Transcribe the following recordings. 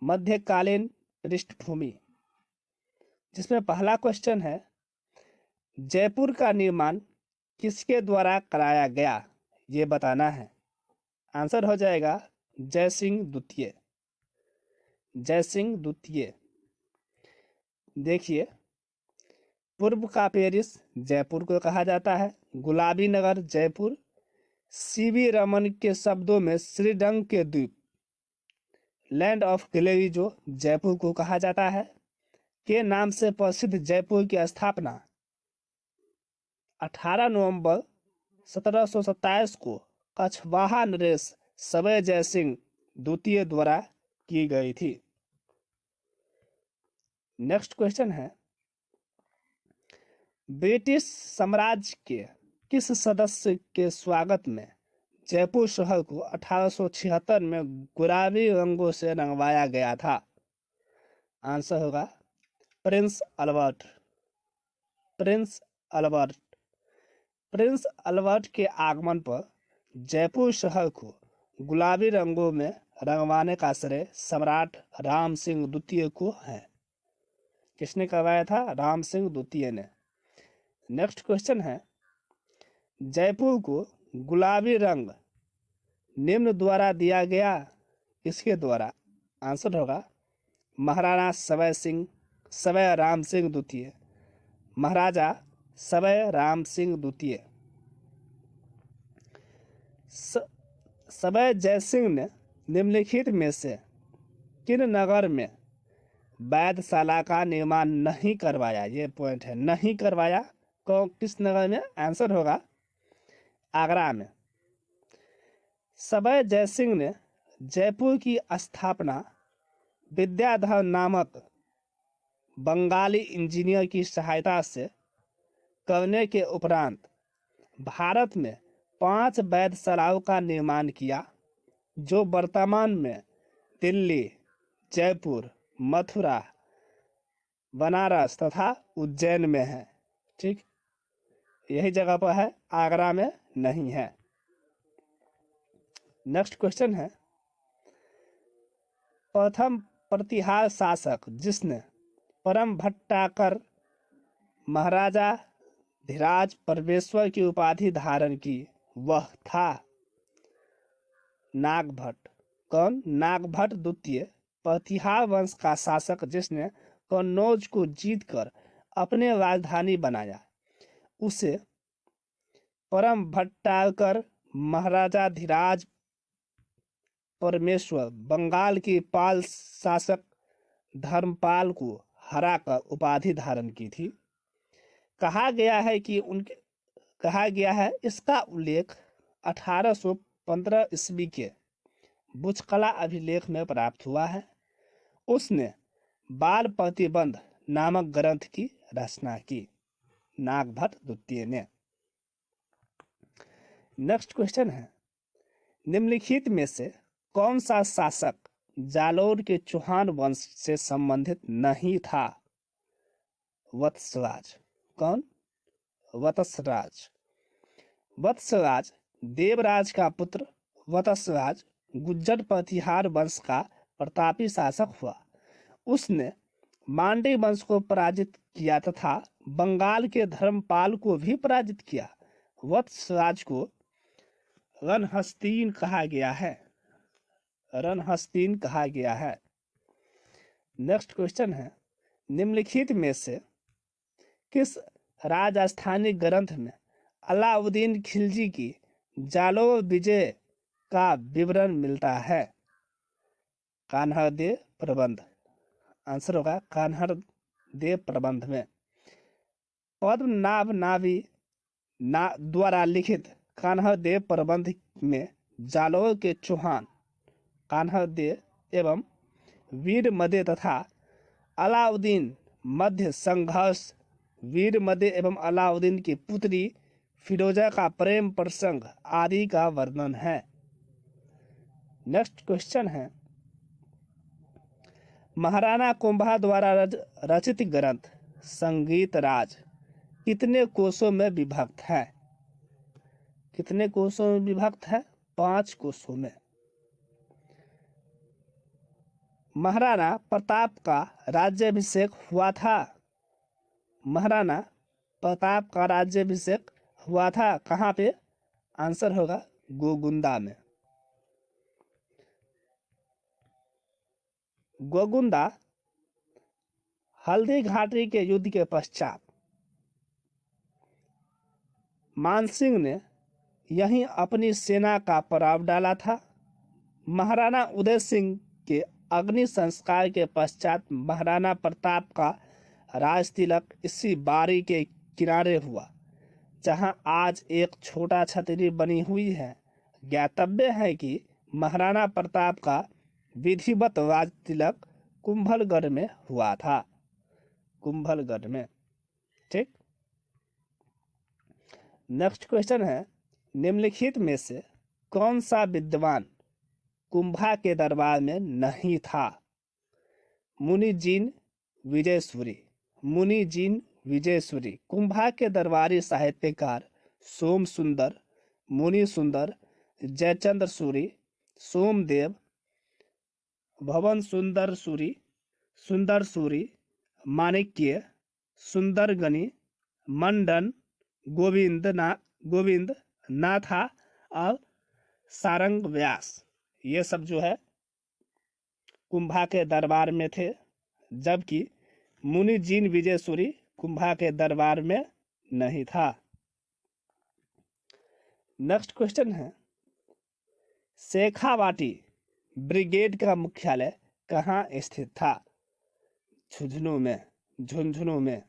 मध्यकालीन पृष्ठभूमि, जिसमें पहला क्वेश्चन है जयपुर का निर्माण किसके द्वारा कराया गया, ये बताना है। आंसर हो जाएगा जयसिंह द्वितीय। जयसिंह द्वितीय। देखिए, पूर्व का पेरिस जयपुर को कहा जाता है, गुलाबी नगर जयपुर, सीवी रमन के शब्दों में श्रीडंग के द्वीप लैंड ऑफ ग्लोरी जो जयपुर को कहा जाता है, के नाम से प्रसिद्ध जयपुर की स्थापना 18 नवंबर 1727 को कछवाहा नरेश सवै जयसिंह द्वितीय द्वारा की गई थी। नेक्स्ट क्वेश्चन है ब्रिटिश साम्राज्य के किस सदस्य के स्वागत में जयपुर शहर को 1876 में गुलाबी रंगों से रंगवाया गया था। आंसर होगा Prince Albert. Prince Albert. Prince Albert के आगमन पर जयपुर शहर को गुलाबी रंगों में रंगवाने का श्रेय सम्राट राम सिंह द्वितीय को है। किसने करवाया था? राम सिंह द्वितीय ने। नेक्स्ट क्वेश्चन है जयपुर को गुलाबी रंग निम्न द्वारा दिया गया, किसके द्वारा? आंसर होगा महाराणा सवै राम सिंह द्वितीय। महाराजा सवै राम सिंह द्वितीय। सवै जयसिंह ने निम्नलिखित में से किन नगर में वैधशाला का निर्माण नहीं करवाया? ये पॉइंट है, नहीं करवाया। किस नगर में? आंसर होगा आगरा में। सवै जयसिंह ने जयपुर की स्थापना विद्याधर नामक बंगाली इंजीनियर की सहायता से करने के उपरांत भारत में 5 वैधशालाओं का निर्माण किया, जो वर्तमान में दिल्ली, जयपुर, मथुरा, बनारस तथा उज्जैन में है। ठीक, यही जगह पर है, आगरा में नहीं है। नेक्स्ट क्वेश्चन है प्रथम प्रतिहार शासक जिसने परम भट्टाकर महाराजा धीराज परमेश्वर की उपाधि धारण की, वह था नागभट्ट। कौन? नागभट्ट द्वितीय प्रतिहार वंश का शासक जिसने कन्नौज को जीतकर अपने राजधानी बनाया, उसे परम भट्टाकर महाराजा धीराज परमेश्वर बंगाल की पाल शासक धर्मपाल को हराकर उपाधि धारण की थी। कहा गया है इसका उल्लेख 1815 ईस्वी के बुचकला अभिलेख में प्राप्त हुआ है। उसने बाल प्रतिबंध नामक ग्रंथ की रचना की, नागभट्ट द्वितीय ने। नेक्स्ट क्वेश्चन है निम्नलिखित में से कौन सा शासक जालौर के चौहान वंश से संबंधित नहीं था? वत्सराज। कौन? वत्सराज। वत्सराज देवराज का पुत्र वत्सराज गुज्जर प्रतिहार वंश का प्रतापी शासक हुआ। उसने मांडी वंश को पराजित किया तथा बंगाल के धर्मपाल को भी पराजित किया। वत्सराज को रणहस्तीन कहा गया है। रणहस्तीन कहा गया है। नेक्स्ट क्वेश्चन है निम्नलिखित में से किस राजस्थानी ग्रंथ में अलाउद्दीन खिलजी की जालौर विजय का विवरण मिलता है? कान्हरदेव प्रबंध। आंसर होगा कान्हरदेव प्रबंध में। पद्मनाभ नाभी द्वारा लिखित कान्हरदेव प्रबंध में जालौर के चौहान कान्हरदेव एवं वीरमदे तथा अलाउद्दीन मध्य संघर्ष, वीरमदे एवं अलाउद्दीन की पुत्री फिरोजा का प्रेम प्रसंग आदि का वर्णन है। नेक्स्ट क्वेश्चन है महाराणा कुंभा द्वारा रचित ग्रंथ संगीत राज कितने कोशों में विभक्त है? कितने कोशों में विभक्त है? 5 कोशों में। महाराणा प्रताप का राज्याभिषेक हुआ था? महाराणा प्रताप का राज्याभिषेक हुआ था कहाँ पे? आंसर होगा गोगुंदा में। गोगुंदा हल्दी घाटी के युद्ध के पश्चात मानसिंह ने यहीं अपनी सेना का पड़ाव डाला था। महाराणा उदय सिंह के अग्नि संस्कार के पश्चात महाराणा प्रताप का राज तिलक इसी बारी के किनारे हुआ जहां आज एक छोटा छतरी बनी हुई है। ज्ञातव्य है कि महाराणा प्रताप का विधिवत राज तिलक कुंभलगढ़ में हुआ था। कुंभलगढ़ में। ठीक। नेक्स्ट क्वेश्चन है, निम्नलिखित में से कौन सा विद्वान कुंभा के दरबार में नहीं था? मुनिजीन विजयसूरी। मुनिजीन विजयसूरी कुंभा के दरबारी साहित्यकार सोम सुंदर, मुनि सुंदर, जयचंद्र सूरी, सोमदेव, भवन सुंदर सूरी, माणिक्य, सुंदरगनी, मंडन, गोविंद नाथा और सारंग व्यास, ये सब जो है कुंभा के दरबार में थे, जबकि मुनिजीन विजयसूरी कुंभा के दरबार में नहीं था। नेक्स्ट क्वेश्चन है, शेखावाटी ब्रिगेड का मुख्यालय कहाँ स्थित था? झुंझुनू में।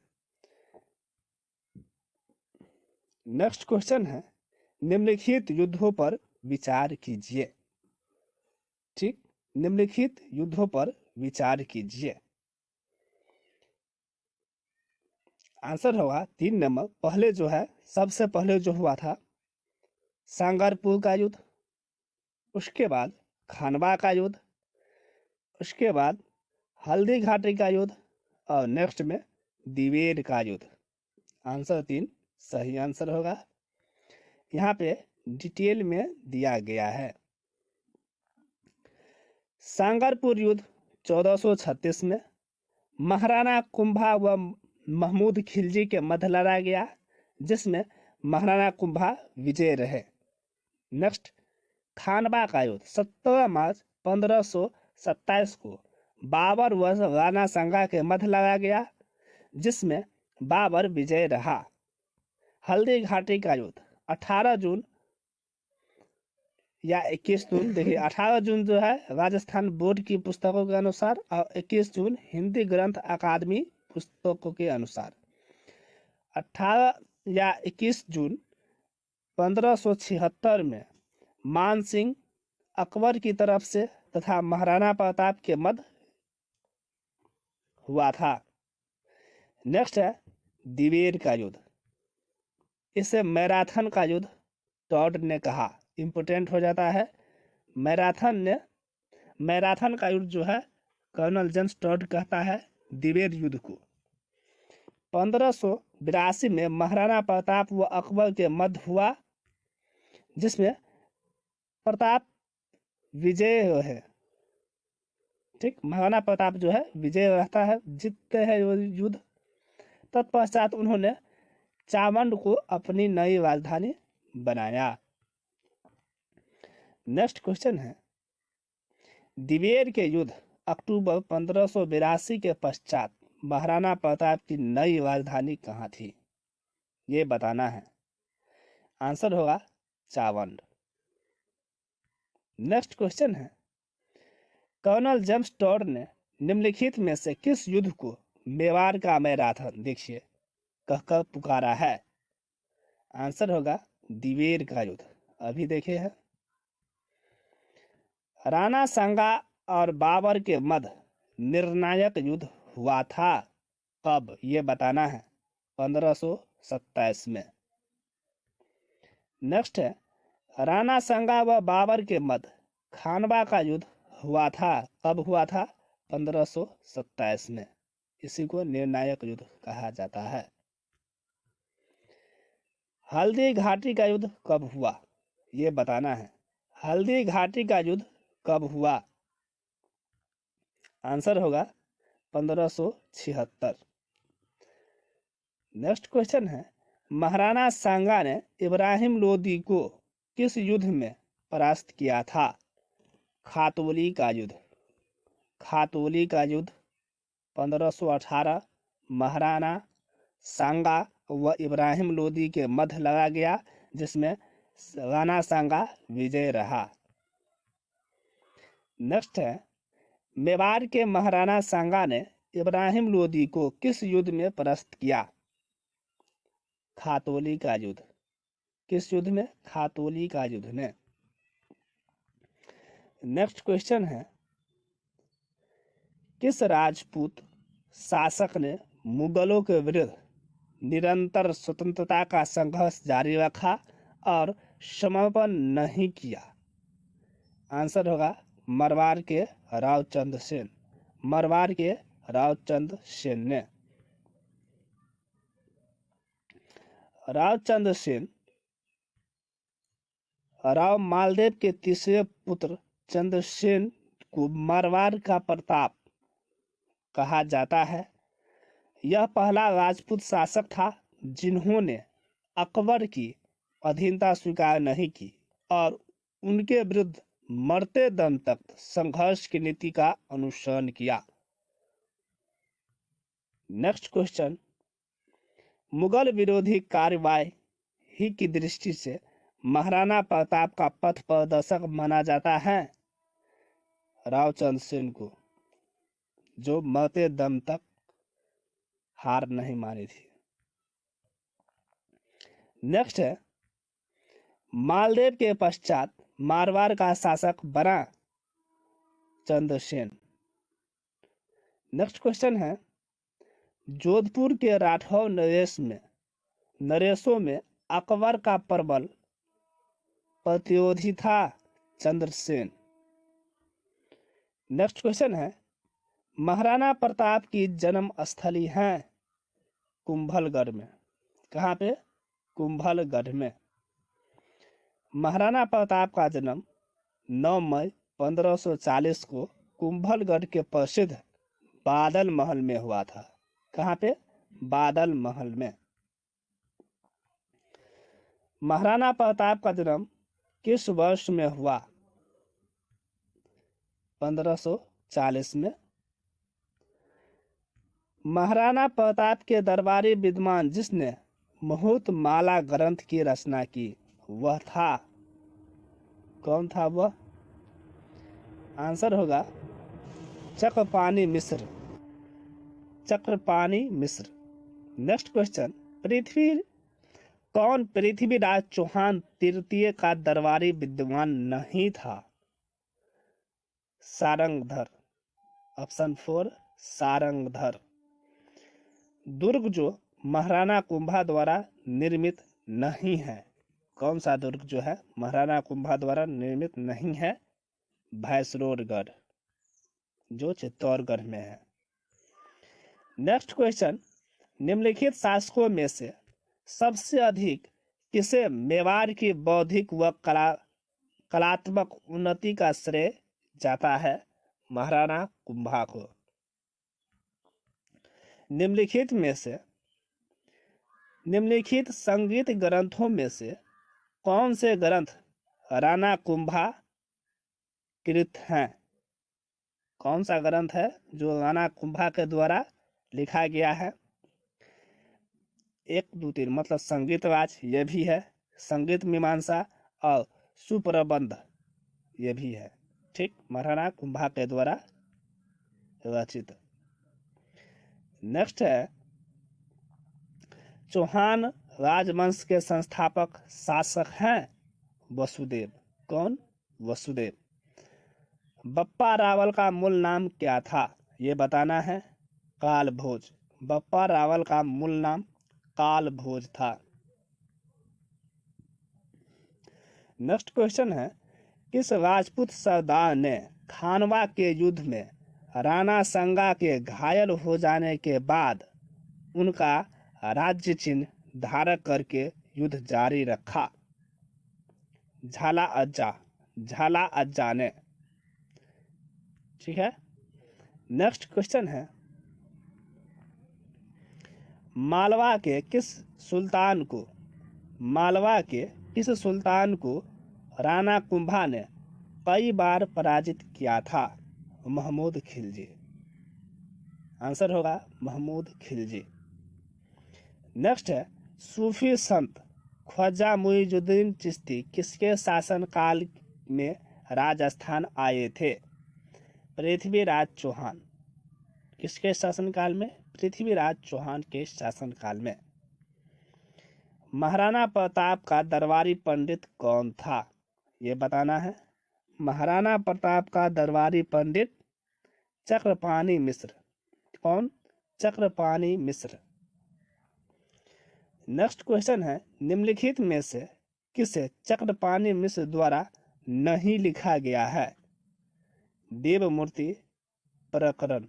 नेक्स्ट क्वेश्चन है, निम्नलिखित युद्धों पर विचार कीजिए। ठीक, निम्नलिखित युद्धों पर विचार कीजिए। आंसर होगा 3 नंबर। पहले जो है, सबसे पहले जो हुआ था सांगरपुर का युद्ध, उसके बाद खानवा का युद्ध, उसके बाद हल्दी घाटी का युद्ध और नेक्स्ट में दिवेर का युद्ध। आंसर 3 सही आंसर होगा। यहाँ पे डिटेल में दिया गया है। सांगरपुर युद्ध 1436 में महाराणा कुंभा व महमूद खिलजी के मध्य लड़ा गया, जिसमें महाराणा कुंभा विजय रहे। नेक्स्ट, खानवा का युद्ध 17 मार्च 1527 को बाबर व राणा सांगा के मध्य लड़ा गया, जिसमें बाबर विजय रहा। हल्दी घाटी का युद्ध 18 जून या 21 जून, देखिए 18 जून जो है राजस्थान बोर्ड की पुस्तकों के अनुसार और 21 जून हिंदी ग्रंथ अकादमी पुस्तकों के अनुसार। 18 या 21 जून 1576 में मानसिंह अकबर की तरफ से तथा महाराणा प्रताप के मध्य हुआ था। नेक्स्ट है दिवेर का युद्ध। इसे मैराथन का युद्ध टॉड ने कहा। इम्पोर्टेंट हो जाता है। मैराथन का युद्ध जो है कर्नल जेम्स टॉड कहता है दिवेर युद्ध को। 1582 में महाराणा प्रताप व अकबर के मध्य हुआ, जिसमें प्रताप विजय है। ठीक, महाराणा प्रताप जो है विजय रहता है, जीतते हैं युद्ध। तत्पश्चात उन्होंने चावंड को अपनी नई राजधानी बनाया। नेक्स्ट क्वेश्चन है, दिवेर के युद्ध अक्टूबर 1582 के पश्चात महाराणा प्रताप की नई राजधानी कहाँ थी? ये बताना है। आंसर होगा चावंड। नेक्स्ट क्वेश्चन है, कर्नल जेम्स टॉड ने निम्नलिखित में से किस युद्ध को मेवाड़ का मैराथन, देखिए, कहकर पुकारा है? आंसर होगा दिवेर का युद्ध। अभी देखे हैं। राणा सांगा और बाबर के मध्य निर्णायक युद्ध हुआ था कब? ये बताना है। 1527 में। नेक्स्ट है, राणा सांगा व बाबर के मध्य खानवा का युद्ध हुआ था कब हुआ था? 1527 में। इसी को निर्णायक युद्ध कहा जाता है। हल्दी घाटी का युद्ध कब हुआ? ये बताना है। हल्दी घाटी का युद्ध कब हुआ? आंसर होगा 1576। नेक्स्ट क्वेश्चन है, महाराणा सांगा ने इब्राहिम लोदी को किस युद्ध में परास्त किया था? खातौली का युद्ध। खातौली का युद्ध 1518 महाराणा सांगा व इब्राहिम लोदी के मध्य लड़ा गया, जिसमें राणा सांगा विजय रहा। नेक्स्ट है, मेवाड़ के महाराणा सांगा ने इब्राहिम लोदी को किस युद्ध में परास्त किया? खातौली का युद्ध। किस युद्ध में? खातौली का युद्ध में। नेक्स्ट क्वेश्चन है, किस राजपूत शासक ने मुगलों के विरुद्ध निरंतर स्वतंत्रता का संघर्ष जारी रखा और समर्पण नहीं किया? आंसर होगा मरवाड़ के रावचंद सेन। मरवाड़ के रावचंद सेन ने। रावचंद सेन राव मालदेव के तीसरे पुत्र चंद्रसेन को मारवाड़ का प्रताप कहा जाता है। यह पहला राजपूत शासक था जिन्होंने अकबर की अधीनता स्वीकार नहीं की और उनके विरुद्ध मरते दम तक संघर्ष की नीति का अनुसरण किया। नेक्स्ट क्वेश्चन, मुगल विरोधी कार्यवाही की दृष्टि से महाराणा प्रताप का पथ प्रदर्शक माना जाता है रावचंद सेन को, जो मरते दम तक हार नहीं मानी थी। नेक्स्ट है, मालदेव के पश्चात मारवाड़ का शासक बना चंद्रसेन। नेक्स्ट क्वेश्चन है, जोधपुर के राठौर नरेशों में अकबर का प्रबल प्रतिरोधी था चंद्रसेन। नेक्स्ट क्वेश्चन है, महाराणा प्रताप की जन्म स्थली है कुंभलगढ़ में। कहाँ पे? कुंभलगढ़ में। महाराणा प्रताप का जन्म 9 मई 1540 को कुंभलगढ़ के प्रसिद्ध बादल महल में हुआ था। कहाँ पे? बादल महल में। महाराणा प्रताप का जन्म किस वर्ष में हुआ? 1540 में। महाराणा प्रताप के दरबारी विद्वान जिसने मुहूर्त माला ग्रंथ की रचना की वह था? कौन था वह? आंसर होगा चक्रपाणि मिश्र। चक्रपाणि मिश्र। नेक्स्ट क्वेश्चन, पृथ्वीराज चौहान तृतीय का दरबारी विद्वान नहीं था? सारंगधर। ऑप्शन 4 सारंगधर। दुर्ग जो महाराणा कुंभा द्वारा निर्मित नहीं है, कौन सा दुर्ग जो है महाराणा कुंभा द्वारा निर्मित नहीं है? भैंसरोडगढ़, जो चित्तौड़गढ़ में है। नेक्स्ट क्वेश्चन, निम्नलिखित शासकों में से सबसे अधिक किसे मेवाड़ की बौद्धिक व कलात्मक उन्नति का श्रेय जाता है? महाराणा कुंभा को। निम्नलिखित संगीत ग्रंथों में से कौन से ग्रंथ राणा कुंभा कृत हैं? कौन सा ग्रंथ है जो राणा कुंभा के द्वारा लिखा गया है? 1, 2, 3 मतलब संगीत राज ये भी है, संगीत मीमांसा और सुप्रबंध ये भी है। ठीक, महाराणा कुंभा के द्वारा रचित। नेक्स्ट है, चौहान राजवंश के संस्थापक शासक हैं वसुदेव। कौन? वसुदेव। बप्पा रावल का मूल नाम क्या था? ये बताना है। कालभोज। बप्पा रावल का मूल नाम कालभोज था। नेक्स्ट क्वेश्चन है, किस राजपूत सरदार ने खानवा के युद्ध में राणा सांगा के घायल हो जाने के बाद उनका राज्य चिन्ह धारण करके युद्ध जारी रखा? झाला अज्जा ने। ठीक है। नेक्स्ट क्वेश्चन है, मालवा के किस सुल्तान को राणा कुंभा ने कई बार पराजित किया था? महमूद खिलजी। आंसर होगा महमूद खिलजी। नेक्स्ट है, सूफी संत ख्वाजा मुइजुद्दीन चिश्ती किसके शासनकाल में राजस्थान आए थे? पृथ्वीराज चौहान। किसके शासनकाल में? पृथ्वीराज चौहान के शासनकाल में। महाराणा प्रताप का दरबारी पंडित कौन था? ये बताना है। महाराणा प्रताप का दरबारी पंडित चक्रपाणि मिश्र। कौन? चक्रपाणि मिश्र। नेक्स्ट क्वेश्चन है, निम्नलिखित में से किसे चक्रपाणि मिश्र द्वारा नहीं लिखा गया है? देवमूर्ति प्रकरण।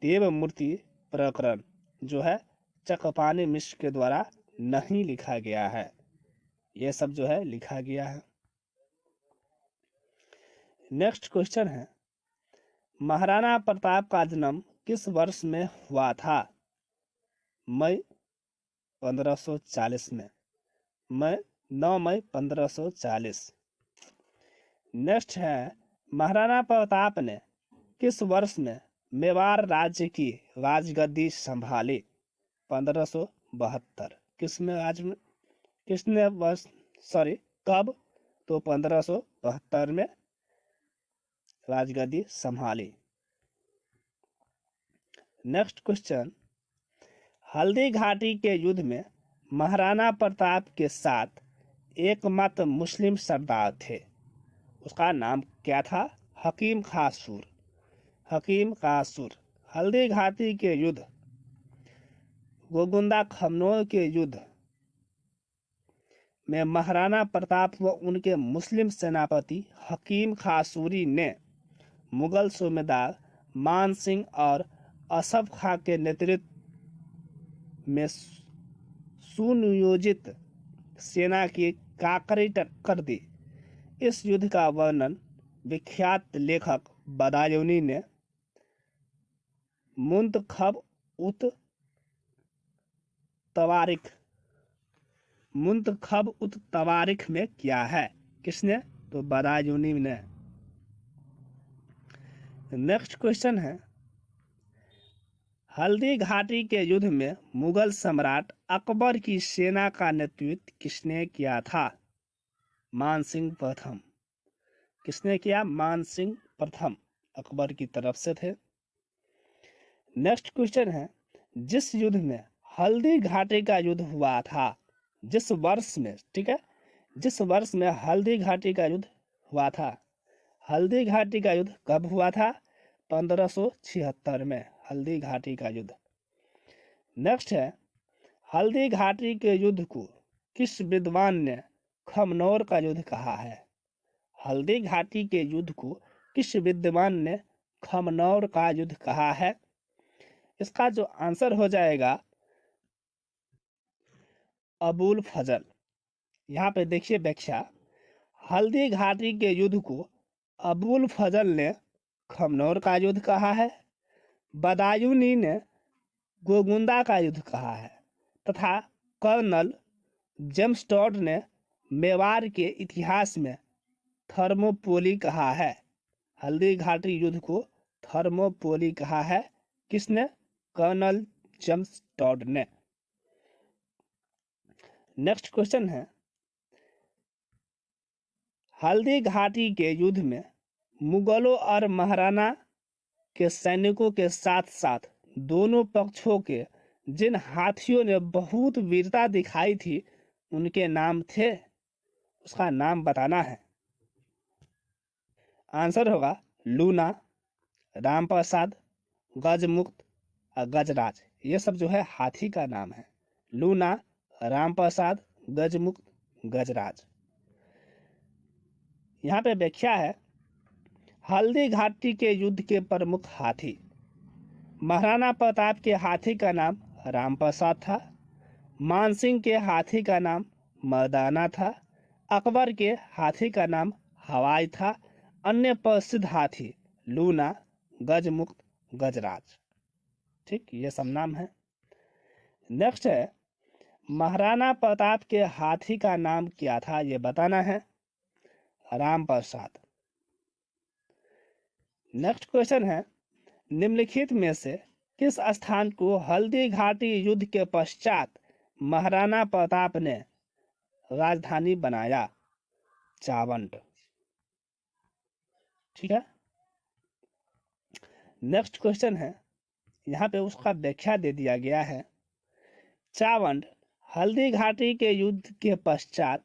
देवमूर्ति प्रकरण जो है चक्रपाणि मिश्र के द्वारा नहीं लिखा गया है। यह सब जो है लिखा गया है। नेक्स्ट क्वेश्चन है, महाराणा प्रताप का जन्म किस वर्ष में हुआ था? मई 1540 में। 9 मई 1540। नेक्स्ट है, महाराणा प्रताप ने किस वर्ष में मेवाड़ राज्य की राजगद्दी संभाली? 1572। कब? तो 1572 में राजगद्दी संभाली। नेक्स्ट क्वेश्चन, हल्दी घाटी के युद्ध में महाराणा प्रताप के साथ एकमात्र मुस्लिम सरदार थे, उसका नाम क्या था? हकीम खां सूर। हकीम खां सूर। हल्दी घाटी के युद्ध, गोगुंदा खमनोर के युद्ध में महाराणा प्रताप व उनके मुस्लिम सेनापति हकीम खां सूरी ने मुगल सूबेदार मान सिंह और असफ खां के नेतृत्व में सुनियोजित सेना की काकरी कर दी। इस युद्ध का वर्णन विख्यात लेखक बदायूनी ने मुंतखब उत तवारिख में किया है। किसने? तो बदायूनी ने। नेक्स्ट क्वेश्चन है, हल्दी घाटी के युद्ध में मुगल सम्राट अकबर की सेना का नेतृत्व किसने किया था? मानसिंह प्रथम। किसने किया? मानसिंह प्रथम अकबर की तरफ से थे। नेक्स्ट क्वेश्चन है, जिस युद्ध में हल्दी घाटी का युद्ध हुआ था, जिस वर्ष में, ठीक है, जिस वर्ष में हल्दी घाटी का युद्ध हुआ था, हल्दी घाटी का युद्ध कब हुआ था? 1576 में हल्दी घाटी का युद्ध। नेक्स्ट है, हल्दी घाटी के युद्ध को किस विद्वान ने खमनौर का युद्ध कहा है? हल्दी घाटी के युद्ध को किस विद्वान ने खमनौर का युद्ध कहा है? इसका जो आंसर हो जाएगा अबुल फजल। यहाँ पे देखिए व्याख्या, हल्दी घाटी के युद्ध को अबुल फजल ने खमनौर का युद्ध कहा है, बदायूनी ने गोगुंदा का युद्ध कहा है तथा कर्नल जेम्स टॉड ने मेवाड़ के इतिहास में थर्मोपोली कहा है। हल्दी घाटी युद्ध को थर्मोपोली कहा है। किसने? कर्नल जेम्स टॉड ने। नेक्स्ट क्वेश्चन है, हल्दी घाटी के युद्ध में मुगलों और महाराणा के सैनिकों के साथ साथ दोनों पक्षों के जिन हाथियों ने बहुत वीरता दिखाई थी उनके नाम थे, उसका नाम बताना है। आंसर होगा लूना, रामप्रसाद, गजमुक्त और गजराज। ये सब जो है हाथी का नाम है। लूना, रामप्रसाद, गजमुक्त, गजराज। यहाँ पे व्याख्या है, हल्दी घाटी के युद्ध के प्रमुख हाथी, महाराणा प्रताप के हाथी का नाम रामप्रसाद था, मानसिंह के हाथी का नाम मर्दाना था, अकबर के हाथी का नाम हवाई था। अन्य प्रसिद्ध हाथी लूना, गजमुक्त, गजराज। ठीक, ये सब नाम है। नेक्स्ट है, महाराणा प्रताप के हाथी का नाम क्या था, ये बताना है। राम प्रसाद। नेक्स्ट क्वेश्चन है, निम्नलिखित में से किस स्थान को हल्दी घाटी युद्ध के पश्चात महाराणा प्रताप ने राजधानी बनाया? चावंड। ठीक है। नेक्स्ट क्वेश्चन है, यहाँ पे उसका व्याख्या दे दिया गया है। चावंड हल्दी घाटी के युद्ध के पश्चात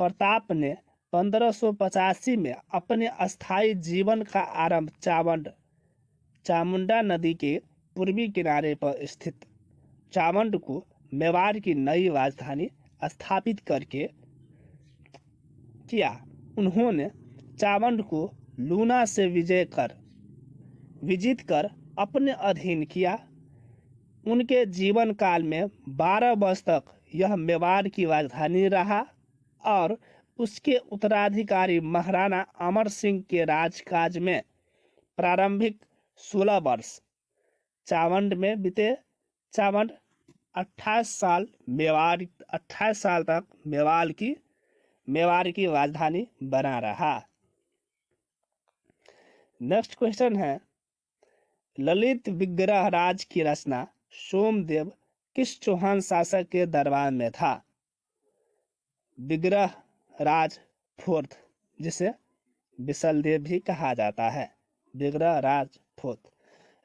प्रताप ने 1585 में अपने अस्थायी जीवन का आरंभ चावंड चामुंडा नदी के पूर्वी किनारे पर स्थित चावंड को मेवाड़ की नई राजधानी स्थापित करके किया। उन्होंने चावंड को लूना से विजित कर अपने अधीन किया। उनके जीवन काल में 12 वर्ष तक यह मेवाड़ की राजधानी रहा और उसके उत्तराधिकारी महाराणा अमर सिंह के राजकाज में प्रारंभिक 16 वर्ष चावंड में बीते। चावंड 28 साल तक मेवाड़ की राजधानी बना रहा। नेक्स्ट क्वेश्चन है, ललित विग्रह राज की रचना सोमदेव किस चौहान शासक के दरबार में था? विग्रह राज फोर्थ, जिसे विशलदेव भी कहा जाता है। विग्रह राज फोर्थ।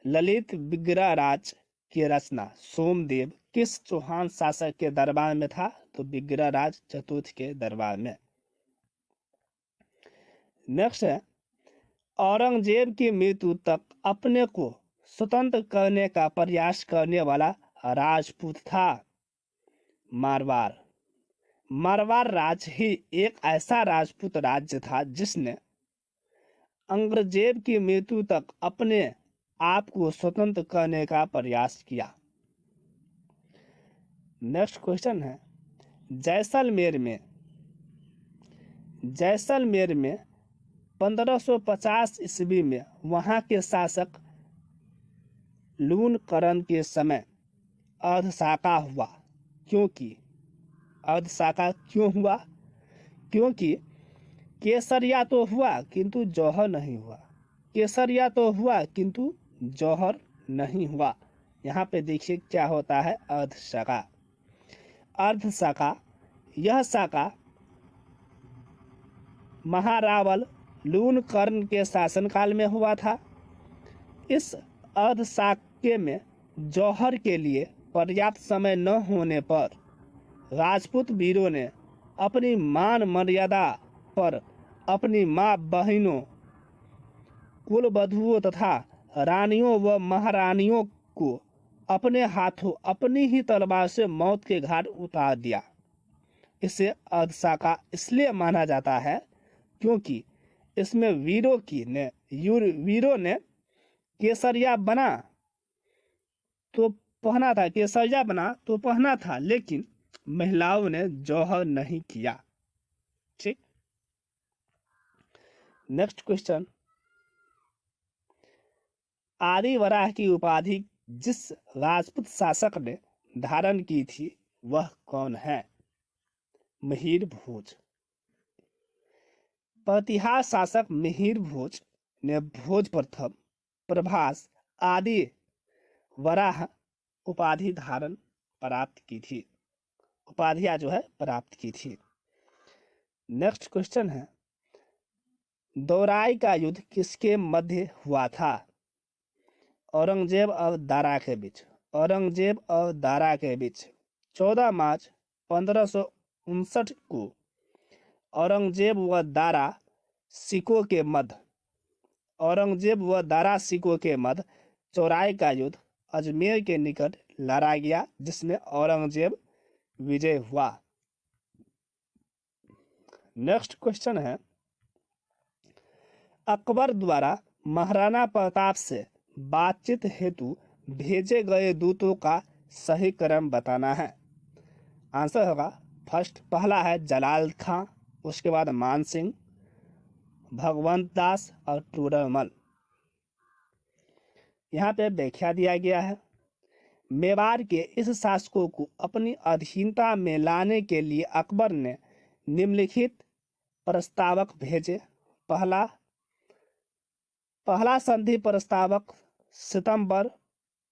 ललित विग्रह राज की रचना सोमदेव किस चौहान शासक के दरबार में था? तो विग्रह राज चतुर्थ के दरबार में। नेक्स्ट है, औरंगजेब की मृत्यु तक अपने को स्वतंत्र करने का प्रयास करने वाला राजपूत था? मारवाड़। मारवाड़ राज्य ही एक ऐसा राजपूत राज्य था जिसने औरंगजेब की मृत्यु तक अपने आप को स्वतंत्र करने का प्रयास किया। नेक्स्ट क्वेश्चन है, जैसलमेर में 1550 ईस्वी में वहां के शासक लूणकरण के समय अर्धशाका हुआ। अर्धशाका क्यों हुआ? क्योंकि केसरिया तो हुआ किंतु जौहर नहीं हुआ। केसरिया तो हुआ किंतु जौहर नहीं हुआ। यहाँ पे देखिए क्या होता है अर्धशाका। अर्धशाका, यह शाका महारावल लूणकरण के शासनकाल में हुआ था। इस अर्धशाके में जौहर के लिए पर्याप्त समय न होने पर राजपूत वीरों ने अपनी मान मर्यादा पर अपनी माँ बहनों, कुलवधुओं तथा रानियों व महारानियों को अपने हाथों अपनी ही तलवार से मौत के घाट उतार दिया। इसे अर्धशाका इसलिए माना जाता है क्योंकि इसमें वीरों ने केसरिया बना तो पहना था, लेकिन महिलाओं ने जौहर नहीं किया। ठीक। नेक्स्ट क्वेश्चन, आदिवराह की उपाधि जिस राजपूत शासक ने धारण की थी वह कौन है? मिहिर भोज। प्रतिहार शासक मिहिर भोज ने भोज प्रथम, प्रभास आदि वराह उपाधि प्राप्त की थी। नेक्स्ट क्वेश्चन है, दौराई का युद्ध किसके मध्य हुआ था? औरंगजेब और दारा के बीच। 14 मार्च 1559 को औरंगजेब व दारा सिकों के मध्य चौराई का युद्ध अजमेर के निकट लड़ा गया, जिसमें औरंगजेब विजय हुआ। नेक्स्ट क्वेश्चन है, अकबर द्वारा महाराणा प्रताप से बातचीत हेतु भेजे गए दूतों का सही क्रम बताना है। आंसर होगा पहला है जलाल खां, उसके बाद मानसिंह, भगवंत दास और टूडरमल। यहाँ पे व्याख्या दिया गया है। मेवाड़ के इस शासकों को अपनी अधीनता में लाने के लिए अकबर ने निम्नलिखित प्रस्तावक भेजे। पहला संधि प्रस्तावक सितंबर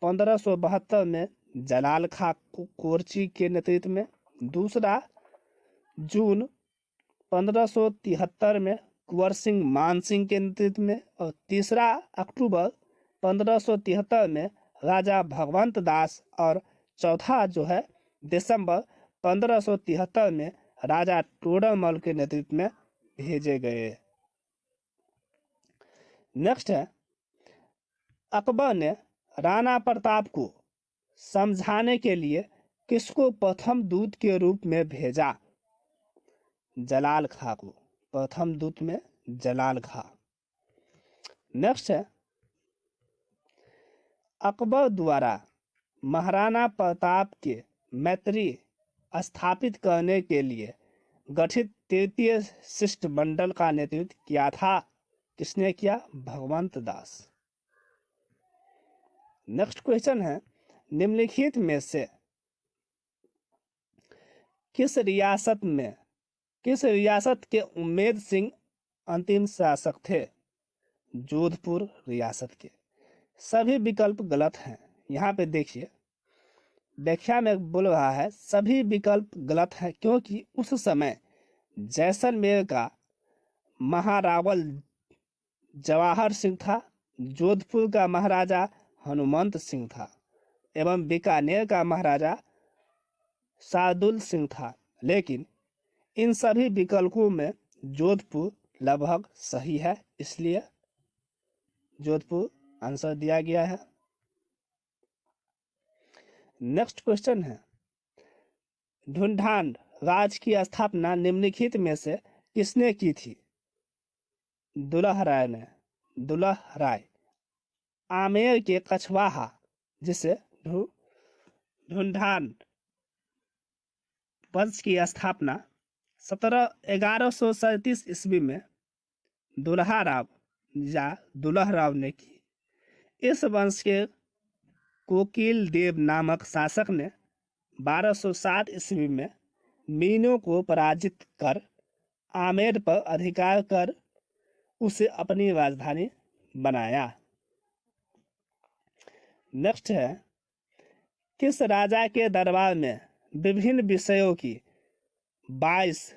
1572 में जलाल खां कोरची के नेतृत्व में, दूसरा जून 1573 में कुंवर सिंह मान सिंह के नेतृत्व में, और तीसरा अक्टूबर 1573 में राजा भगवंत दास, और चौथा जो है दिसंबर 1573 में राजा टोडरमल के नेतृत्व में भेजे गए। नेक्स्ट है, अकबर ने राणा प्रताप को समझाने के लिए किसको प्रथम दूत के रूप में भेजा? जलाल खां को। प्रथम दूत में जलाल खां। नेक्स्ट है, अकबर द्वारा महाराणा प्रताप के मैत्री स्थापित करने के लिए गठित तृतीय शिष्टमंडल का नेतृत्व किया था? किसने किया? भगवंत दास। नेक्स्ट क्वेश्चन है, निम्नलिखित में से किस रियासत के उम्मेद सिंह अंतिम शासक थे? जोधपुर रियासत के। सभी विकल्प गलत हैं। यहाँ पे देखिए व्याख्या में बोल रहा है सभी विकल्प गलत हैं, क्योंकि उस समय जैसलमेर का महारावल जवाहर सिंह था, जोधपुर का महाराजा हनुमंत सिंह था, एवं बीकानेर का महाराजा शार्दुल सिंह था। लेकिन इन सभी विकल्पों में जोधपुर लगभग सही है, इसलिए जोधपुर आंसर दिया गया है। नेक्स्ट क्वेश्चन है, ढूंढान राज की स्थापना निम्नलिखित में से किसने की थी? दुलह राय ने। दुलह राय। आमेर के कछवाहा जिसे ढूंढान वंश की स्थापना 1137 ईस्वी में दुल्हा राव या दुलह राव ने की। इस वंश के कोकिल देव नामक शासक ने 1207 ईस्वी में मीनों को पराजित कर आमेर पर अधिकार कर उसे अपनी राजधानी बनाया। नेक्स्ट है, किस राजा के दरबार में विभिन्न विषयों की 22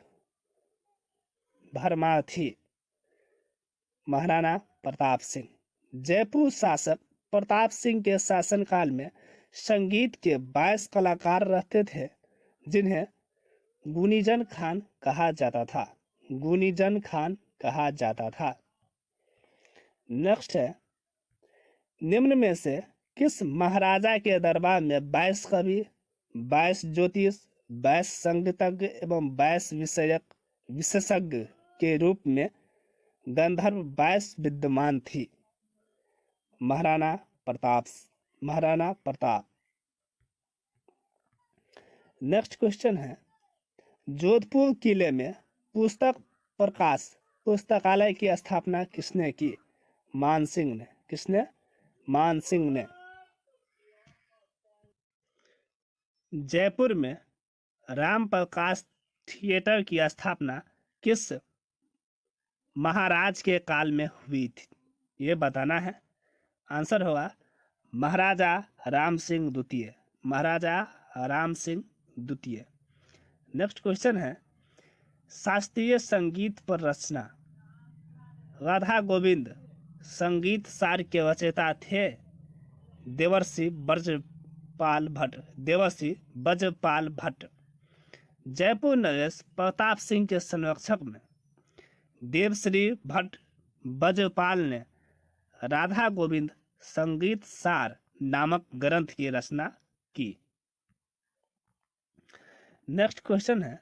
भरमार थी? महाराणा प्रताप सिंह। जयपुर शासक प्रताप सिंह के शासनकाल में संगीत के 22 कलाकार रहते थे, जिन्हें गुनीजन खान कहा जाता था। गुनीजन खान कहा जाता था। नेक्स्ट है, निम्न में से किस महाराजा के दरबार में 22 कवि, 22 ज्योतिष, 22 संगीतज्ञ एवं 22 विशेषज्ञ के रूप में गंधर्व 22 विद्यमान थी? महाराणा प्रताप। नेक्स्ट क्वेश्चन है, जोधपुर किले में पुस्तक प्रकाश पुस्तकालय की स्थापना किसने की? मानसिंह ने। किसने? मानसिंह ने। जयपुर में राम प्रकाश थिएटर की स्थापना किस महाराज के काल में हुई थी? ये बताना है। आंसर होगा महाराजा राम सिंह द्वितीय। महाराजा राम सिंह द्वितीय। नेक्स्ट क्वेश्चन है, शास्त्रीय संगीत पर रचना। राधा गोविंद संगीत सार के रचयिता थे देवर्षि ब्रजपाल भट्ट। जयपुर नरेश प्रताप सिंह के संरक्षक में देवश्री भट्ट ब्रजपाल ने राधा गोविंद संगीत सार नामक ग्रंथ की रचना की। नेक्स्ट क्वेश्चन है,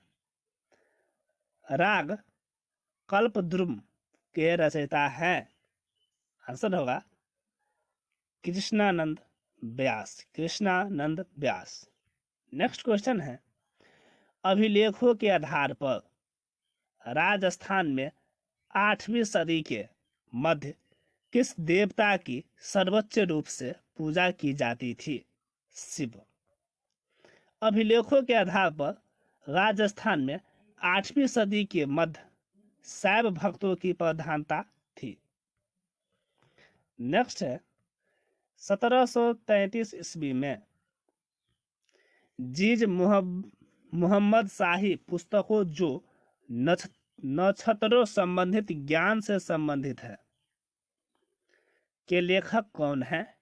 राग कल्पद्रुम के रचयिता हैं? आंसर होगा कृष्णानंद व्यास। नेक्स्ट क्वेश्चन है, अभिलेखों के आधार पर राजस्थान में 8वीं सदी के मध्य किस देवता की सर्वोच्च रूप से पूजा की जाती थी? शिव। अभिलेखों के आधार पर राजस्थान में 8वीं सदी के मध्य शैव भक्तों की प्रधानता थी। नेक्स्ट है 1733 ईस्वी में जीज मोहम्मद शाही पुस्तकों जो नक्षत्रों संबंधित ज्ञान से संबंधित है के लेखक कौन है?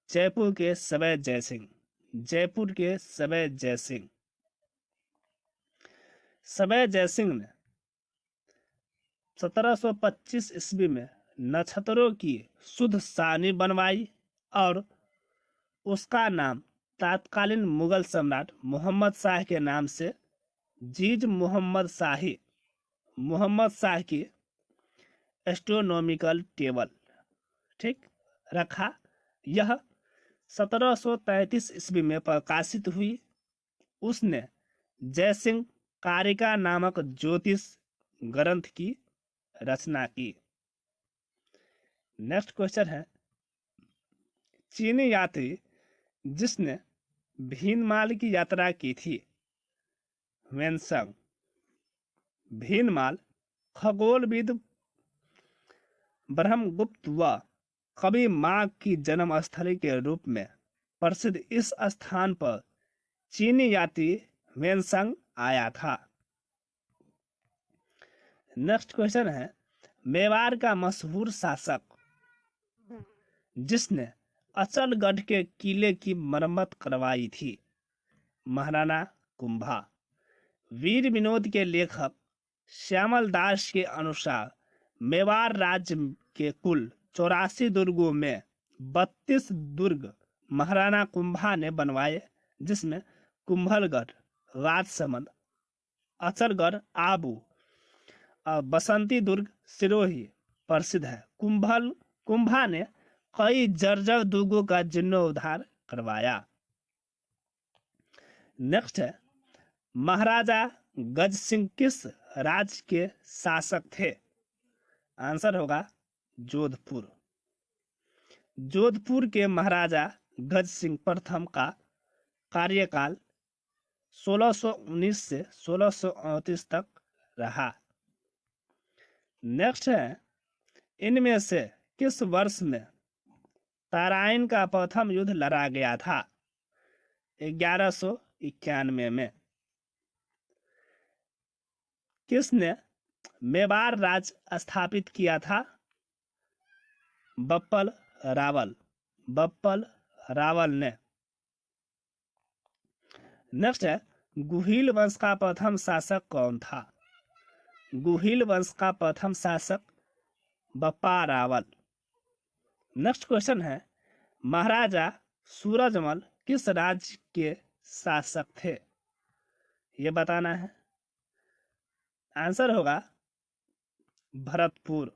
जयपुर के सवै जयसिंह। जयपुर के सवै जयसिंह। सवै जयसिंह ने 1725 ईस्वी में नक्षत्रों की शुद्ध सारणी बनवाई और उसका नाम तत्कालीन मुगल सम्राट मोहम्मद शाह के नाम से जीज मोहम्मद शाह की एस्ट्रोनॉमिकल टेबल ठीक रखा। यह 1733 ईस्वी में प्रकाशित हुई। उसने जयसिंह कारिका नामक ज्योतिष ग्रंथ की रचना की। नेक्स्ट क्वेश्चन है चीनी यात्री जिसने भीनमाल की यात्रा की थी वेनसंग। भीनमाल खगोलविद ब्रह्मगुप्त व कवि मार्ग की जन्मस्थली के रूप में प्रसिद्ध इस स्थान पर चीनी यात्री वेनसंग आया था। नेक्स्ट क्वेश्चन है मेवाड़ का मशहूर शासक जिसने अचलगढ़ के किले की मरम्मत करवाई थी? महाराणा कुंभा। वीर विनोद के लेखक श्यामल दास के अनुसार मेवाड़ राज्य के कुल 84 दुर्गों में 32 दुर्ग महाराणा कुंभा ने बनवाए, जिसमें कुंभलगढ़, राजसमंद, अचलगढ़, आबू और बसंती दुर्ग सिरोही प्रसिद्ध है। कुंभा ने कई जर्जर दुर्गों का जीर्णोद्धार करवाया। नेक्स्ट है महाराजा गज सिंह किस राज्य के शासक थे? आंसर होगा जोधपुर। जोधपुर के महाराजा गज सिंह प्रथम का कार्यकाल 1619 से 1638 तक रहा। नेक्स्ट है इनमें से किस वर्ष में तराइन का प्रथम युद्ध लड़ा गया था? 1191 में। किसने मेवाड़ राज स्थापित किया था? बप्पल रावल ने। नेक्स्ट है गुहिल वंश का प्रथम शासक कौन था? गुहिल वंश का प्रथम शासक बप्पा रावल। नेक्स्ट क्वेश्चन है महाराजा सूरजमल किस राज्य के शासक थे? ये बताना है। आंसर होगा भरतपुर।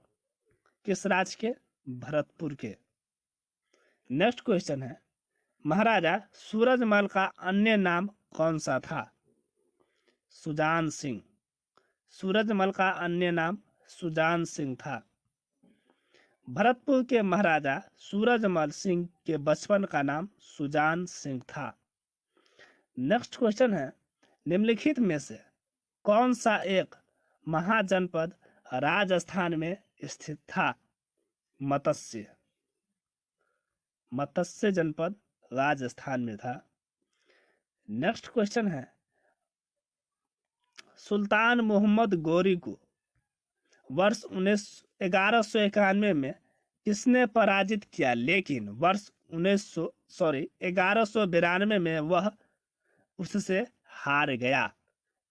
किस राज्य के? भरतपुर के। नेक्स्ट क्वेश्चन है महाराजा सूरजमल का अन्य नाम कौन सा था? सुजान सिंह। सूरजमल का अन्य नाम सुजान सिंह था। भरतपुर के महाराजा सूरजमल सिंह के बचपन का नाम सुजान सिंह था। नेक्स्ट क्वेश्चन है निम्नलिखित में से कौन सा एक महाजनपद राजस्थान में स्थित था? मत्स्य जनपद राजस्थान में था। नेक्स्ट क्वेश्चन है सुल्तान मोहम्मद गोरी को वर्ष 1191 में किसने पराजित किया, लेकिन वर्ष 1192 में वह उससे हार गया?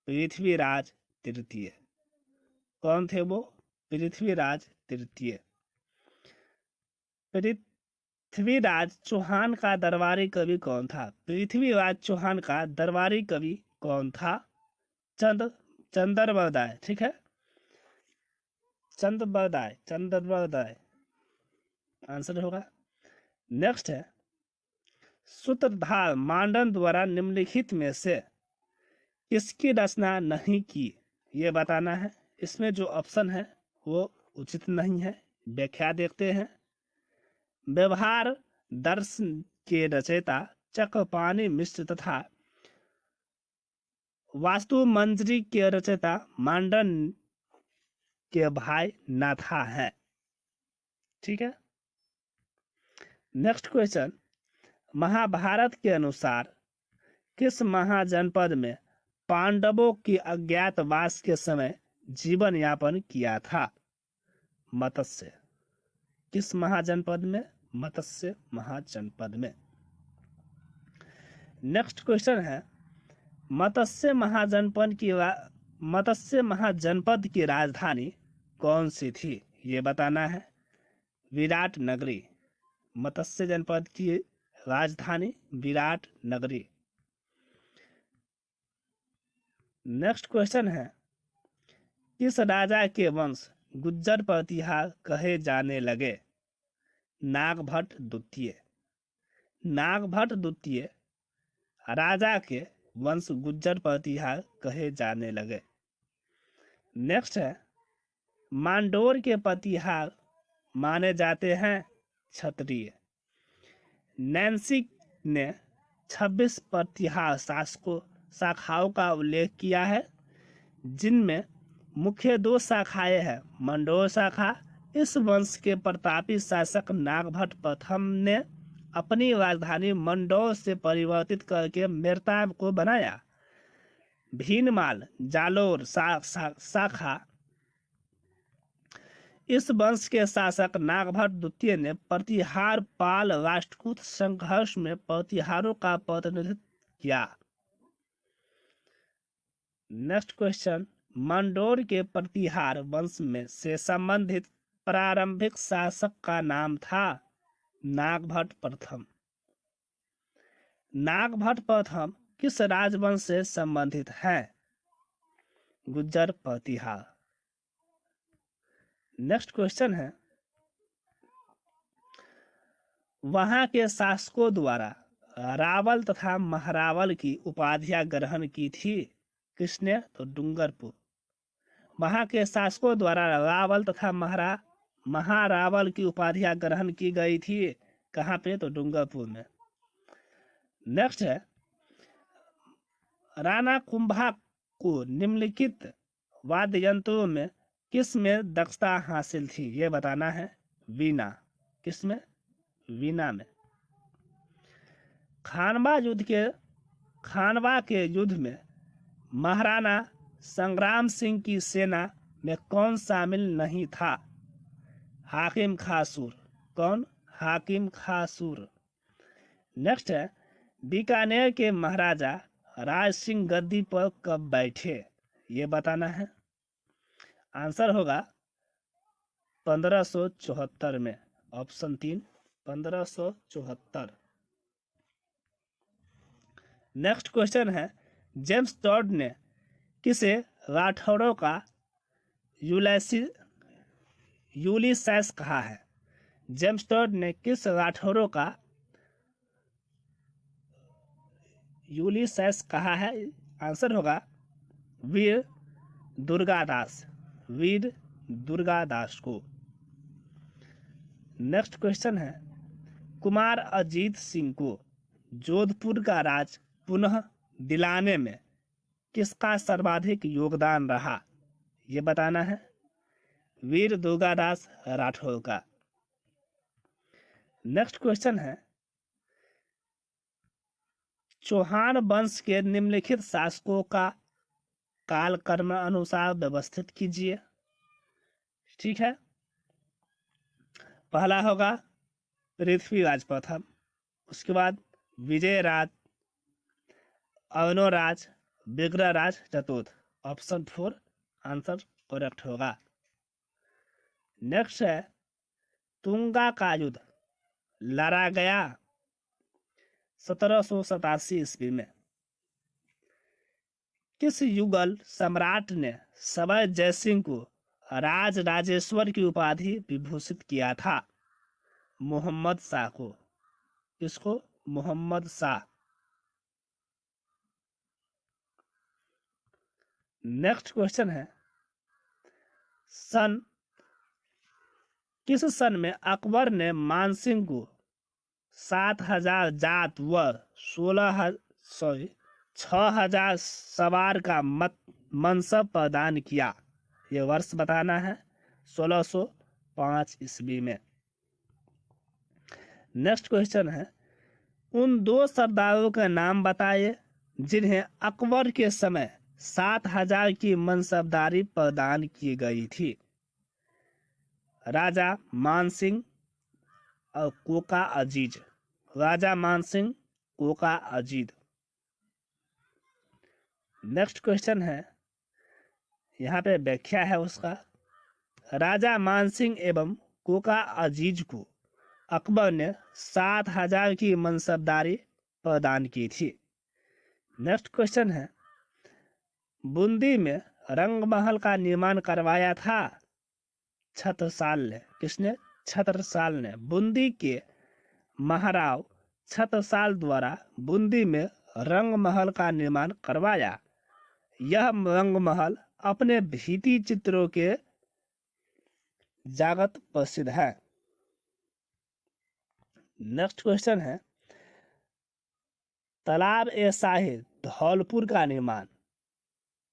पृथ्वीराज तृतीय। कौन थे वो? पृथ्वीराज तृतीय। पृथ्वीराज चौहान का दरबारी कवि कौन था? पृथ्वीराज चौहान का दरबारी कवि कौन था? चंद्रबरदाय। ठीक है, चंद्रबरदाय आंसर होगा। नेक्स्ट है सूत्रधार मांडन द्वारा निम्नलिखित में से किसकी रचना नहीं की? ये बताना है। इसमें जो ऑप्शन है वो उचित नहीं है, व्याख्या देखते हैं। व्यवहार दर्शन के रचयिता चक्रपाणि मिश्र तथा वास्तु मंजरी के रचयिता मांडन के भाई नाथा हैं। ठीक है। नेक्स्ट क्वेश्चन, महाभारत के अनुसार किस महाजनपद में पांडवों की अज्ञातवास के समय जीवन यापन किया था? मत्स्य। किस महाजनपद में? मत्स्य महाजनपद में। नेक्स्ट क्वेश्चन है, मत्स्य महाजनपद की राजधानी कौन सी थी? ये बताना है। विराट नगरी। मत्स्य जनपद की राजधानी विराट नगरी। नेक्स्ट क्वेश्चन है, किस राजा के वंश गुज्जर प्रतिहार कहे जाने लगे? नागभट्ट द्वितीय। नागभट्ट द्वितीय राजा के वंश गुज्जर प्रतिहार कहे जाने लगे। नेक्स्ट है, मांडोर के प्रतिहार माने जाते हैं क्षत्रिय। नैन्सी ने 26 प्रतिहार शाखाओं का उल्लेख किया है, जिनमें मुख्य 2 शाखाएं हैं। मंडोर शाखा, इस वंश के प्रतापी शासक नागभट्ट प्रथम ने अपनी राजधानी मंडोर से परिवर्तित करके मेरताब को बनाया। भीनमाल जालोर शाखा, इस वंश के शासक नागभट्ट द्वितीय ने प्रतिहार पाल राष्ट्रकूट संघर्ष में प्रतिहारों का प्रतिनिधित्व किया। नेक्स्ट क्वेश्चन, मंडोर के प्रतिहार वंश में से संबंधित प्रारंभिक शासक का नाम था नागभट्ट प्रथम। नागभट्ट प्रथम किस राजवंश से संबंधित है? गुज्जर प्रतिहार। नेक्स्ट क्वेश्चन है, वहां के शासकों द्वारा रावल तथा महारावल की उपाधियां ग्रहण की थी। किसने? तो डूंगरपुर। वहां के शासकों द्वारा रावल तथा महारावल की उपाधियां ग्रहण की गई थी। कहाँ पे? तो डूंगरपुर में। नेक्स्ट है, राणा कुंभा को निम्नलिखित वाद्य यंत्रों में किस में दक्षता हासिल थी? ये बताना है। वीणा। किस में? वीणा में। खानवा के युद्ध में महाराणा संग्राम सिंह की सेना में कौन शामिल नहीं था? हाकिम खासूर। कौन? हाकिम खासूर। नेक्स्ट है, बीकानेर के महाराजा राज सिंह गद्दी पर कब बैठे? ये बताना है। आंसर होगा 1574 में। ऑप्शन 3 1574। नेक्स्ट क्वेश्चन है, जेम्स टॉड ने किसे राठौड़ों का यूलिसेस कहा है? जेम्स टॉड ने किस राठौड़ों का यूलिसेस कहा है? आंसर होगा वीर दुर्गादास। वीर दुर्गादास को। नेक्स्ट क्वेश्चन है, कुमार अजीत सिंह को जोधपुर का राज पुनः दिलाने में किसका सर्वाधिक योगदान रहा? ये बताना है। वीर दुर्गादास राठौर का। नेक्स्ट क्वेश्चन है, चौहान वंश के निम्नलिखित शासकों का कालक्रम अनुसार व्यवस्थित कीजिए। ठीक है। पहला होगा पृथ्वीराज प्रथम, उसके बाद विजयराज, अवनोराज, विग्रहराज चतुर्थ। ऑप्शन 4 आंसर करेक्ट होगा। नेक्स्ट है, तुंगा का युद्ध लड़ा गया 1787 ईस्वी में। किस युगल सम्राट ने सवाई जयसिंह को राज राजेश्वर की उपाधि विभूषित किया था? मोहम्मद शाह को। किसको? मोहम्मद शाह। नेक्स्ट क्वेश्चन है, सन किस सन में अकबर ने मानसिंह को 7,000 जात व 6,000 सवार का मनसब प्रदान किया? ये वर्ष बताना है, 1605 ईस्वी में। नेक्स्ट क्वेश्चन है, उन 2 सरदारों के नाम बताइए जिन्हें अकबर के समय 7,000 की मनसबदारी प्रदान की गई थी। राजा मानसिंह और कोका अजीज। राजा मानसिंह, कोका अजीज। नेक्स्ट क्वेश्चन है, यहाँ पे व्याख्या है उसका। राजा मानसिंह एवं कोका अजीज को अकबर ने 7,000 की मनसबदारी प्रदान की थी। नेक्स्ट क्वेश्चन है, बूंदी में रंग महल का निर्माण करवाया था छत्रसाल ने। किसने? छत्रसाल ने। बूंदी के महाराव छत्रसाल द्वारा बूंदी में रंग महल का निर्माण करवाया। यह रंग महल अपने भित्ति चित्रों के जगत प्रसिद्ध है। नेक्स्ट क्वेश्चन है, तालाब ए शाही धौलपुर का निर्माण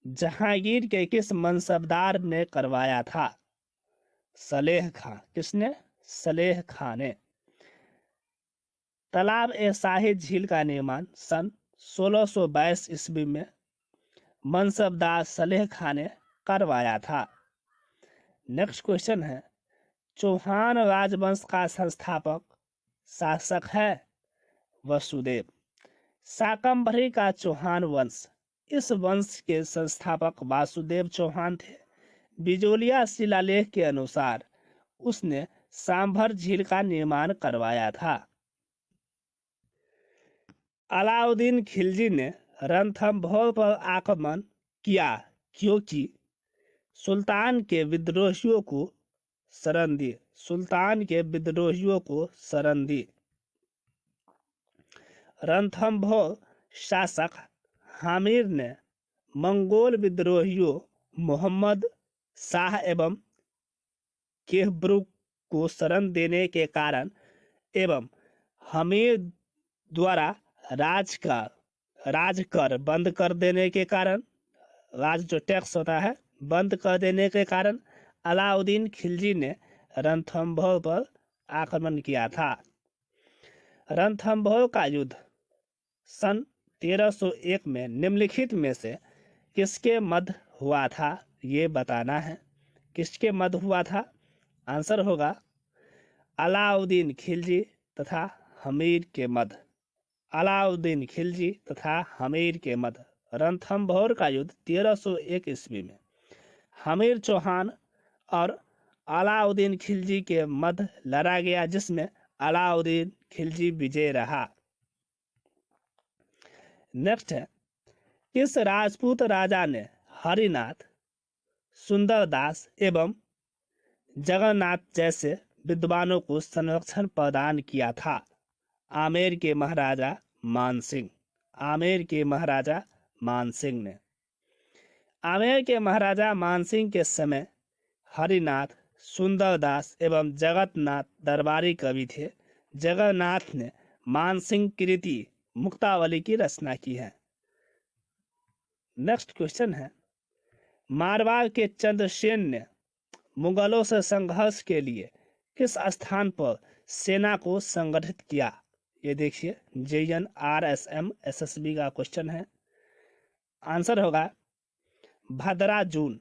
जहांगीर के किस मनसबदार ने करवाया था? सलेह खां। किसने? सलेह खां ने। तालाब ए शाही झील का निर्माण सन 1622 ईस्वी में मनसबदार सलेह खां ने करवाया था। नेक्स्ट क्वेश्चन है, चौहान राजवंश का संस्थापक शासक है वसुदेव। शाकंभरी का चौहान वंश, इस वंश के संस्थापक वासुदेव चौहान थे। बिजोलिया शिलालेख के अनुसार उसने सांभर झील का निर्माण करवाया था। अलाउद्दीन खिलजी ने रणथंभौर पर आक्रमण किया क्योंकि सुल्तान के विद्रोहियों को शरण दी। सुल्तान के विद्रोहियों को शरण दी। रणथंभौर शासक हामिर ने मंगोल विद्रोहियों मोहम्मद शाह एवं केहब्रुक को शरण देने के कारण एवं हामिर द्वारा राजकर बंद कर देने के कारण, राज जो टैक्स होता है बंद कर देने के कारण अलाउद्दीन खिलजी ने रणथंभौर पर आक्रमण किया था। रणथंभौर का युद्ध सन 1301 में निम्नलिखित में से किसके मध्य हुआ था? ये बताना है। किसके मध्य हुआ था? आंसर होगा अलाउद्दीन खिलजी तथा हामिर के मध्य। अलाउद्दीन खिलजी तथा हामिर के मध्य रणथंभौर का युद्ध 1301 ईस्वी में हामिर चौहान और अलाउद्दीन खिलजी के मध्य लड़ा गया, जिसमें अलाउद्दीन खिलजी विजय रहा। नेक्स्ट है, किस राजपूत राजा ने हरिनाथ, सुंदरदास एवं जगन्नाथ जैसे विद्वानों को संरक्षण प्रदान किया था? आमेर के महाराजा मानसिंह। आमेर के महाराजा मानसिंह ने। आमेर के महाराजा मानसिंह के समय हरिनाथ, सुंदरदास एवं जगन्नाथ दरबारी कवि थे। जगन्नाथ ने मानसिंह कृति मुक्तावली की रचना की है। नेक्स्ट क्वेश्चन है, मारवाड़ के चंद्रसेन ने मुगलों से संघर्ष के लिए किस स्थान पर सेना को संगठित किया? ये देखिए, JNRSM SSB का क्वेश्चन है। आंसर होगा भद्रा जून।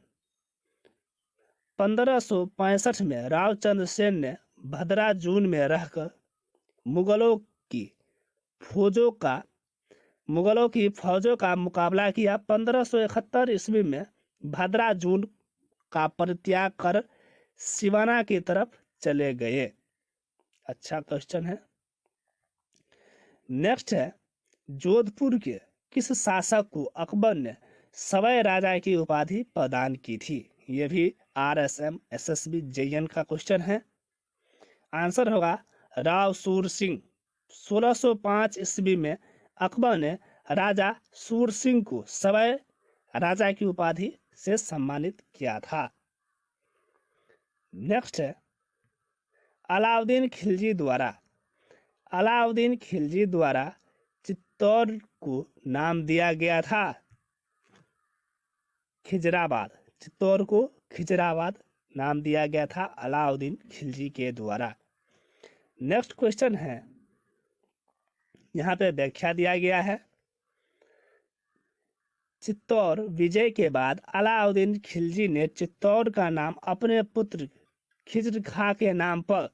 1565 में राव चंद्रसेन ने भद्रा जून में रहकर मुगलों की फौजों का मुकाबला किया। 1571 ईस्वी में भद्रा जून का परित्याग कर सिवाना की तरफ चले गए। अच्छा क्वेश्चन है। नेक्स्ट है, जोधपुर के किस शासक को अकबर ने सवै राजा की उपाधि प्रदान की थी? ये भी RSM SSB JN का क्वेश्चन है। आंसर होगा राव सूर सिंह। 1605 ईस्वी में अकबर ने राजा सूर सिंह को सवै राजा की उपाधि से सम्मानित किया था। नेक्स्ट है, अलाउद्दीन खिलजी द्वारा चित्तौड़ को नाम दिया गया था खिजराबाद। चित्तौड़ को खिजराबाद नाम दिया गया था अलाउद्दीन खिलजी के द्वारा। नेक्स्ट क्वेश्चन है, यहाँ पे व्याख्या दिया गया है। चित्तौड़ विजय के बाद अलाउद्दीन खिलजी ने चित्तौड़ का नाम अपने पुत्र खिज्र खां के नाम पर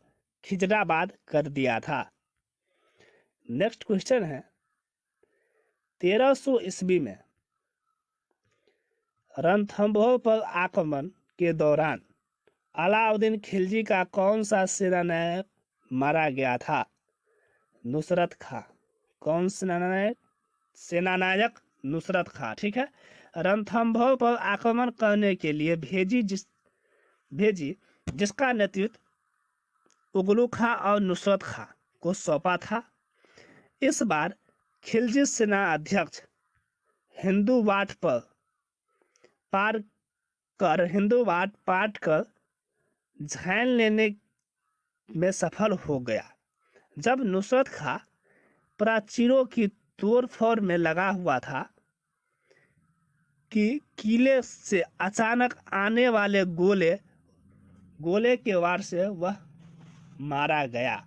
खिजराबाद कर दिया था। नेक्स्ट क्वेश्चन है, 1300 ईस्वी में रणथंभौर पर आक्रमण के दौरान अलाउद्दीन खिलजी का कौन सा सेनानायक मारा गया था? नुसरत खां। कौन सेनानायक? नुसरत खां। ठीक है। रणथंभौर पर आक्रमण करने के लिए भेजी जिसका नेतृत्व उगलू खां और नुसरत खां को सौंपा था। इस बार खिलजी सेना अध्यक्ष हिंदू बाट पार कर झैन लेने में सफल हो गया। जब नुसरत खां प्राचीरों की तोड़फोड़ में लगा हुआ था कि किले से अचानक आने वाले गोले के वार से वह मारा गया।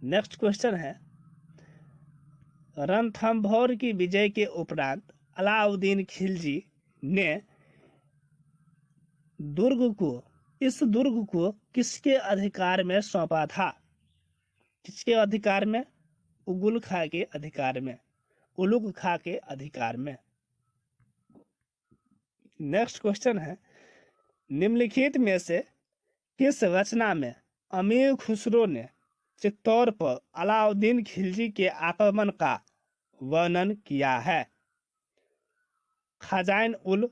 नेक्स्ट क्वेश्चन है, रणथंभौर की विजय के उपरांत अलाउद्दीन खिलजी ने इस दुर्ग को किसके अधिकार में सौंपा था? किसके अधिकार में? उलुग खां के अधिकार में। नेक्स्ट क्वेश्चन है, निम्नलिखित में से किस रचना में अमीर खुसरो ने चित्तौड़ पर अलाउद्दीन खिलजी के आक्रमण का वर्णन किया है? खजाइन उल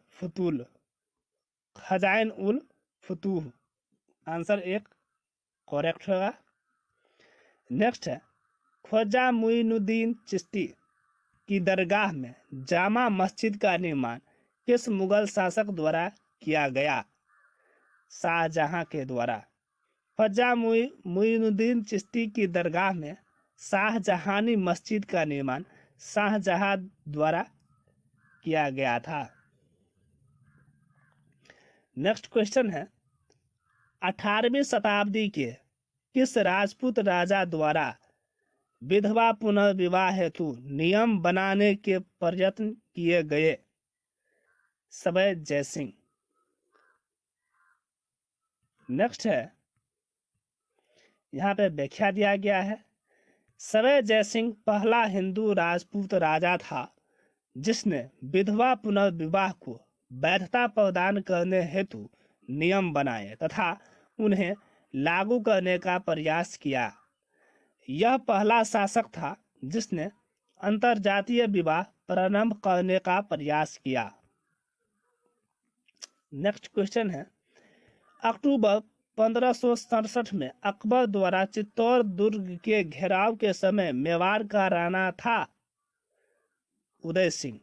फुतूह। आंसर एक करेक्ट होगा। नेक्स्ट है, ख्वाजा मुइनुद्दीन चिश्ती की दरगाह में जामा मस्जिद का निर्माण किस मुगल शासक द्वारा किया गया? शाहजहां के द्वारा। ख्वाजा मुइनुद्दीन चिश्ती की दरगाह में शाहजहानी मस्जिद का निर्माण शाहजहां द्वारा किया गया था। नेक्स्ट क्वेश्चन है, 18वीं शताब्दी के किस राजपूत राजा द्वारा विधवा पुनर्विवाह हेतु नियम बनाने के प्रयत्न किए गए? सवै जयसिंह। नेक्स्ट है, यहाँ पे व्याख्या दिया गया है। सवै जयसिंह पहला हिंदू राजपूत राजा था जिसने विधवा पुनर्विवाह को वैधता प्रदान करने हेतु नियम बनाए तथा उन्हें लागू करने का प्रयास किया। यह पहला शासक था जिसने अंतरजातीय विवाह प्रारंभ करने का प्रयास किया। नेक्स्ट क्वेश्चन है, अक्टूबर 1567 में अकबर द्वारा चित्तौड़ दुर्ग के घेराव के समय मेवाड़ का राणा था? उदय सिंह।